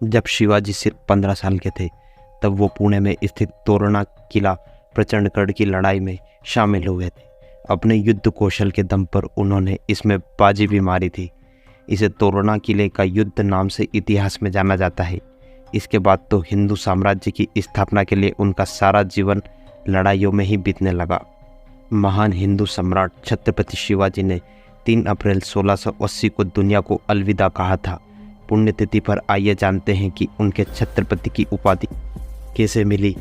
जब शिवाजी सिर्फ 15 साल के थे तब वो पुणे में स्थित तोरणा किला प्रचंडगढ़ की लड़ाई में शामिल हुए थे। अपने युद्ध कौशल के दम पर उन्होंने इसमें बाजी भी मारी थी। इसे तोरणा किले का युद्ध नाम से इतिहास में जाना जाता है। इसके बाद तो हिंदू साम्राज्य की स्थापना के लिए उनका सारा जीवन लड़ाइयों में ही बीतने लगा। महान हिंदू सम्राट छत्रपति शिवाजी ने 3 अप्रैल 1680 को दुनिया को अलविदा कहा था। पुण्यतिथि पर आइए जानते हैं कि उनके छत्रपति की उपाधि कैसे मिली।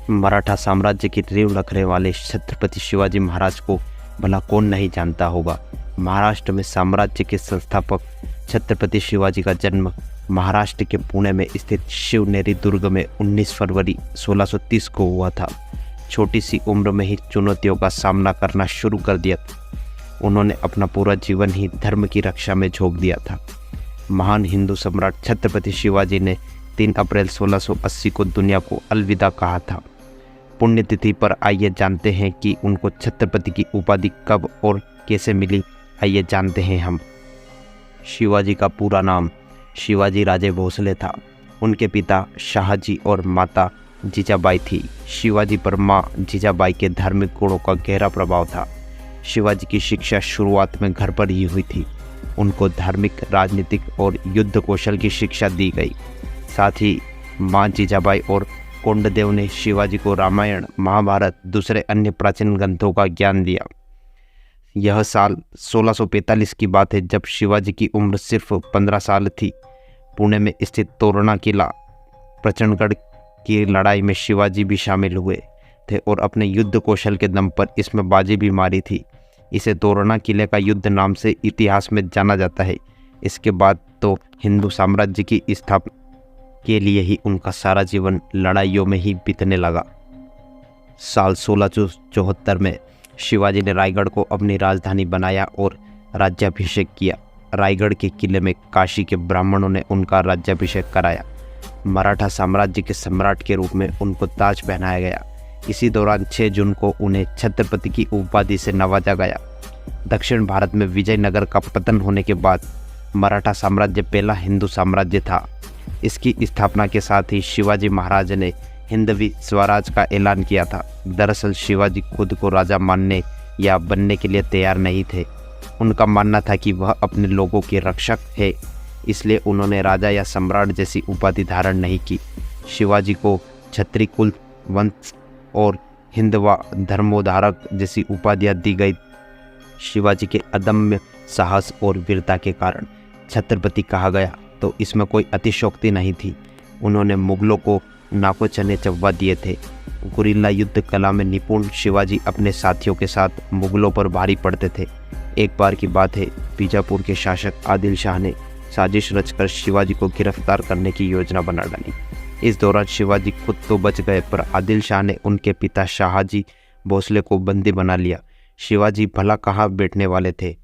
मराठा साम्राज्य की रीढ़ रखने वाले छत्रपति शिवाजी महाराज को भला कौन नहीं जानता होगा। महाराष्ट्र में साम्राज्य के संस्थापक छत्रपति शिवाजी का जन्म महाराष्ट्र के पुणे में स्थित शिवनेरी दुर्ग में 19 फरवरी 1630 को हुआ था। छोटी सी उम्र में ही चुनौतियों का सामना करना शुरू कर दिया था। उन्होंने अपना पूरा जीवन ही धर्म की रक्षा में झोंक दिया था। महान हिंदू सम्राट छत्रपति शिवाजी ने 3 अप्रैल 1680 को दुनिया को अलविदा कहा था। पुण्यतिथि पर आइए जानते हैं कि उनको छत्रपति की उपाधि कब और कैसे मिली। आइए जानते हैं हम। शिवाजी का पूरा नाम शिवाजी राजे भोसले था। उनके पिता शाहजी और माता जीजाबाई थी। शिवाजी पर माँ जीजाबाई के धार्मिक गुणों का गहरा प्रभाव था। शिवाजी की शिक्षा शुरुआत में घर पर ही हुई थी। उनको धार्मिक, राजनीतिक और युद्ध कौशल की शिक्षा दी गई। साथ ही माँ जीजाबाई और कोंडदेव ने शिवाजी को रामायण, महाभारत, दूसरे अन्य प्राचीन ग्रंथों का ज्ञान दिया। यह साल 1645 की बात है जब शिवाजी की उम्र सिर्फ 15 साल थी। पुणे में स्थित तोरणा किला प्रचंडगढ़ की लड़ाई में शिवाजी भी शामिल हुए थे और अपने युद्ध कौशल के दम पर इसमें बाजी भी मारी थी। इसे तोरणा किले का युद्ध नाम से इतिहास में जाना जाता है। इसके बाद तो हिंदू साम्राज्य की स्थापना के लिए ही उनका सारा जीवन लड़ाइयों में ही बीतने लगा। साल 1674 में शिवाजी ने रायगढ़ को अपनी राजधानी बनाया और राज्याभिषेक किया। रायगढ़ के किले में काशी के ब्राह्मणों ने उनका राज्याभिषेक कराया। मराठा साम्राज्य के सम्राट के रूप में उनको ताज पहनाया गया। इसी दौरान 6 जून को उन्हें छत्रपति की उपाधि से नवाजा गया। दक्षिण भारत में विजयनगर का पतन होने के बाद मराठा साम्राज्य पहला हिंदू साम्राज्य था। इसकी स्थापना के साथ ही शिवाजी महाराज ने हिंदवी स्वराज का ऐलान किया था। दरअसल शिवाजी खुद को राजा मानने या बनने के लिए तैयार नहीं थे। उनका मानना था कि वह अपने लोगों के रक्षक है, इसलिए उन्होंने राजा या सम्राट जैसी उपाधि धारण नहीं की। शिवाजी को क्षत्रिय कुल वंश और हिंदवा धर्मोद्धारक जैसी उपाधियां दी गई। शिवाजी के अदम्य साहस और वीरता के कारण छत्रपति कहा गया तो इसमें कोई अतिशयोक्ति नहीं थी। उन्होंने मुगलों को नाको चने चव्वा दिए थे। गुरिल्ला युद्ध कला में निपुण शिवाजी अपने साथियों के साथ मुगलों पर भारी पड़ते थे। एक बार की बात है, बीजापुर के शासक आदिल शाह ने साजिश रचकर शिवाजी को गिरफ्तार करने की योजना बना डाली। इस दौरान शिवाजी खुद तो बच गए पर आदिल शाह ने उनके पिता शाहजी भोसले को बंदी बना लिया। शिवाजी भला कहाँ बैठने वाले थे।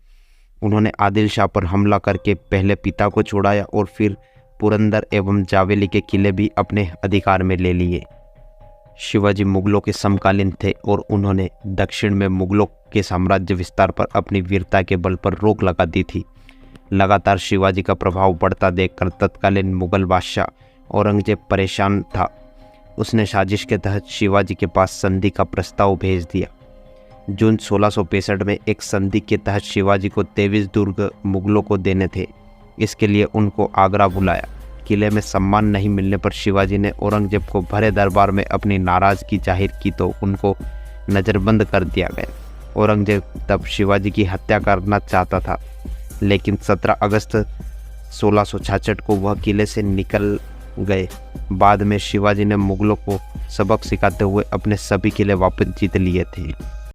उन्होंने आदिल शाह पर हमला करके पहले पिता को छुड़ाया और फिर पुरंदर एवं जावेली के किले भी अपने अधिकार में ले लिए। शिवाजी मुगलों के समकालीन थे और उन्होंने दक्षिण में मुगलों के साम्राज्य विस्तार पर अपनी वीरता के बल पर रोक लगा दी थी। लगातार शिवाजी का प्रभाव बढ़ता देखकर तत्कालीन मुगल बादशाह औरंगजेब परेशान था। उसने साजिश के तहत शिवाजी के पास संधि का प्रस्ताव भेज दिया। जून 1665 में एक संधि के तहत शिवाजी को 23 दुर्ग मुगलों को देने थे। इसके लिए उनको आगरा बुलाया। किले में सम्मान नहीं मिलने पर शिवाजी ने औरंगजेब को भरे दरबार में अपनी नाराज़गी जाहिर की तो उनको नज़रबंद कर दिया गया। औरंगजेब तब शिवाजी की हत्या करना चाहता था, लेकिन 17 अगस्त 1666 को वह किले से निकल गए। बाद में शिवाजी ने मुगलों को सबक सिखाते हुए अपने सभी किले वापस जीत लिए थे।